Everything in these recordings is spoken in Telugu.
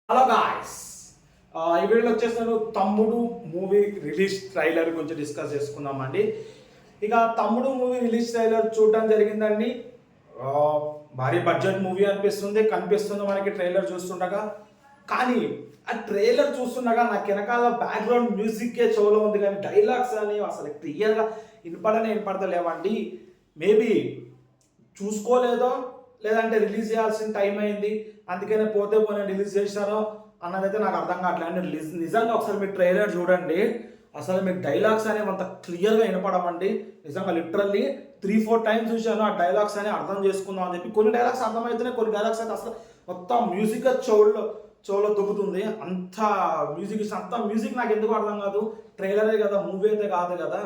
హలో గాయ్స్, ఈ వీడియోలో వచ్చేసి నేను తమ్ముడు మూవీ రిలీజ్ ట్రైలర్ గురించి డిస్కస్ చేసుకుందామండి. ఇక తమ్ముడు మూవీ రిలీజ్ ట్రైలర్ చూడడం జరిగిందండి. ఆ, భారీ బడ్జెట్ మూవీ కనిపిస్తుంది మనకి ట్రైలర్ చూస్తుండగా. కానీ ఆ ట్రైలర్ చూస్తుండగా నాకు వెనకాల బ్యాక్గ్రౌండ్ మ్యూజిక్కే చెవులో ఉంది, కానీ డైలాగ్స్ అని అసలు క్లియర్గా వినపడతలేవండి. మేబీ చూసుకోలేదో, లేదంటే రిలీజ్ చేయాల్సిన టైం అయింది అందుకనే పోతే పోనీ రిలీజ్ చేశారో అన్నదైతే నాకు అర్థం కావట్లేదు. నిజంగా ఒకసారి మీరు ట్రైలర్ చూడండి, అసలు మీకు డైలాగ్స్ అనేవి అంత క్లియర్గా వినపడమండి. నిజంగా లిటరల్లీ 3-4 టైమ్స్ చూశాను ఆ డైలాగ్స్ అని అర్థం చేసుకుందాం అని చెప్పి. కొన్ని డైలాగ్స్ అర్థమవుతున్నాయి, కొన్ని డైలాగ్స్ అయితే అసలు మొత్తం మ్యూజిక్ చెవులో దుబ్బుతుంది. అంత మ్యూజిక్ నాకు ఎందుకు అర్థం కాదు. ట్రైలరే కదా, మూవీ అయితే కాదు కదా.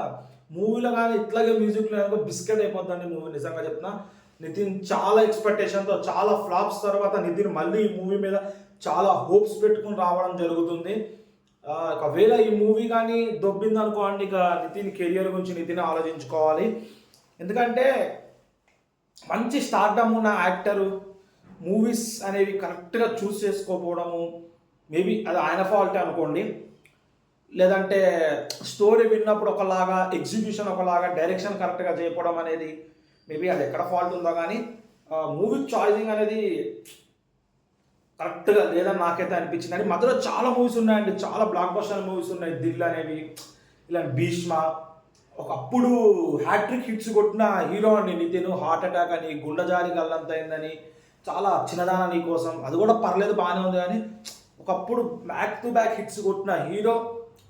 మూవీలో కానీ ఇట్లాగే మ్యూజిక్ లేదో బిస్కెట్ అయిపోద్దండి మూవీ. నిజంగా చెప్తున్నా, నితిన్ చాలా ఎక్స్పెక్టేషన్తో, చాలా ఫ్లాప్స్ తర్వాత నితిన్ మళ్ళీ ఈ మూవీ మీద చాలా హోప్స్ పెట్టుకుని రావడం జరుగుతుంది. ఒకవేళ ఈ మూవీ కానీ దొబ్బింది అనుకోండి, ఇక నితిన్ కెరియర్ గురించి నితిన్ ఆలోచించుకోవాలి. ఎందుకంటే మంచి స్టార్డమ్ ఉన్న యాక్టరు మూవీస్ అనేవి కరెక్ట్గా చూస్ చేసుకోకపోవడము, మేబీ అది ఆయన ఫాల్టే అనుకోండి. లేదంటే స్టోరీ విన్నప్పుడు ఒకలాగా, ఎగ్జిక్యూషన్ ఒకలాగా, డైరెక్షన్ కరెక్ట్గా చేయకపోవడం అనేది మేబీ అది ఎక్కడ ఫాల్ట్ ఉందో. కానీ మూవీ చాయిసింగ్ అనేది కరెక్ట్గా లేదని నాకైతే అనిపించింది. అండి మధ్యలో చాలా మూవీస్ ఉన్నాయండి, చాలా బ్లాక్ బస్టర్ మూవీస్ ఉన్నాయి. దిల్ అనేవి, ఇలాంటి భీష్మ, ఒకప్పుడు హ్యాట్రిక్ హిట్స్ కొట్టిన హీరో అండి నితిన్. హార్ట్ అటాక్ అని, గుండెజారి గల్లంతైందని, చాలా చిన్నదాన నీ కోసం, అది కూడా పర్లేదు బాగానే ఉంది. కానీ ఒకప్పుడు బ్యాక్ టు బ్యాక్ హిట్స్ కొట్టిన hero,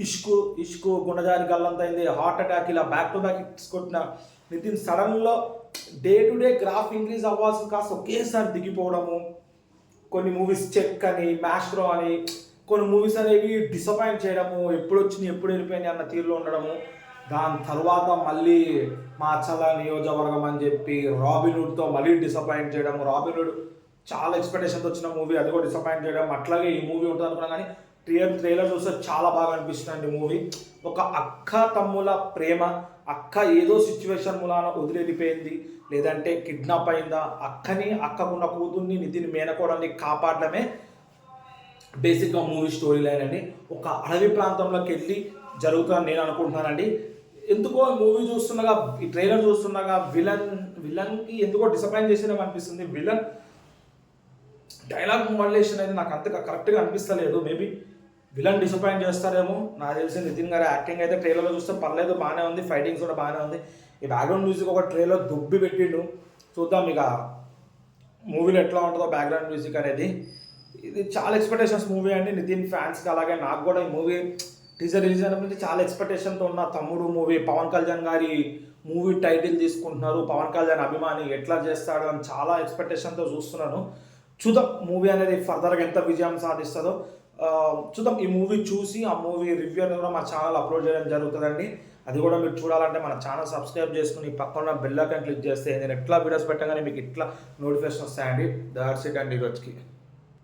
Ishq, Gunde Jaari Gallanthayyinde, heart attack, ఇలా బ్యాక్ టు బ్యాక్ హిట్స్ కొట్టిన నితిన్ సడన్లో day to day graph increase అవ్వాల్సిన కాస్త ఒకేసారి దిగిపోవడము. కొన్ని మూవీస్ చెక్ అని, మ్యాస్ట్రో అని, కొన్ని మూవీస్ అనేవి డిసప్పాయింట్ చేయడము, ఎప్పుడు వచ్చినాయి ఎప్పుడు వెళ్ళిపోయినాయి అన్న తీరులో ఉండడము. దాని తర్వాత మళ్ళీ మాచల నియోజకవర్గం అని చెప్పి రాబిన్హుడ్తో మళ్ళీ డిసప్పాయింట్ చేయడము. రాబిన్హుడ్ చాలా ఎక్స్పెక్టేషన్తో వచ్చిన మూవీ, అది కూడా డిసప్పాయింట్ చేయడం. అట్లాగే ఈ మూవీ ఉంటుంది అనుకున్నాం. కానీ ట్రైలర్ చూస్తే చాలా బాగా అనిపిస్తుంది మూవీ. ఒక అక్క తమ్ముల ప్రేమ, అక్క ఏదో సిచ్యువేషన్ మూలాన వదిలేడిపోయింది, లేదంటే కిడ్నాప్ అయిందా, అక్కకున్న కూతుర్ని నితిన్ మేనకోడల్ని కాపాడడమే బేసిక్గా మూవీ స్టోరీ లైన్ అండి. ఒక అడవి ప్రాంతంలోకి వెళ్ళి జరుగుతుందని నేను అనుకుంటున్నానండి. ఎందుకో మూవీ చూస్తుండగా, ఈ ట్రైలర్ చూస్తుండగా విలన్కి ఎందుకో డిసప్పాయింట్ చేసినా అనిపిస్తుంది. విలన్ డైలాగ్ మోడ్యులేషన్ అనేది నాకు అంతగా కరెక్ట్గా అనిపిస్తలేదు. మేబీ విలన్ డిసప్పాయింట్ చేస్తారేమో. నాకు తెలిసి నితిన్ గారి యాక్టింగ్ అయితే ట్రైలర్లో చూస్తే పర్లేదు, బాగానే ఉంది. ఫైటింగ్స్ కూడా బాగానే ఉంది. ఈ బ్యాక్గ్రౌండ్ మ్యూజిక్ ఒక ట్రైలర్ దుబ్బి పెట్టిండు. చూద్దాం ఇక మూవీలో ఎట్లా ఉంటుందో బ్యాక్గ్రౌండ్ మ్యూజిక్ అనేది. ఇది చాలా ఎక్స్పెక్టేషన్స్ మూవీ అండి నితిన్ ఫ్యాన్స్కి. అలాగే నాకు కూడా ఈ మూవీ టీజర్ రిలీజ్ అయినప్పుడు చాలా ఎక్స్పెక్టేషన్తో ఉన్న తమ్ముడు మూవీ. పవన్ కళ్యాణ్ గారి మూవీ టైటిల్ తీసుకుంటున్నారు, పవన్ కళ్యాణ్ అభిమాని ఎట్లా చేస్తాడు అని చాలా ఎక్స్పెక్టేషన్తో చూస్తున్నాను. చూద్దాం మూవీ అనేది ఫర్దర్గా ఎంత విజయం సాధిస్తుందో చూద్దాం. ఈ మూవీ చూసి ఆ మూవీ రివ్యూ అనేది కూడా మా ఛానల్ అప్లోడ్ చేయడం జరుగుతుందండి. అది కూడా మీరు చూడాలంటే మన ఛానల్ సబ్స్క్రైబ్ చేసుకుని పక్కన బెల్ ఐకాన్ క్లిక్ చేస్తే నేను ఎట్లా వీడియోస్ పెట్టగానే మీకు ఇట్లా నోటిఫికేషన్ వస్తాయండి. దాట్స్ ఇట్ అండి ఈరోజుకి.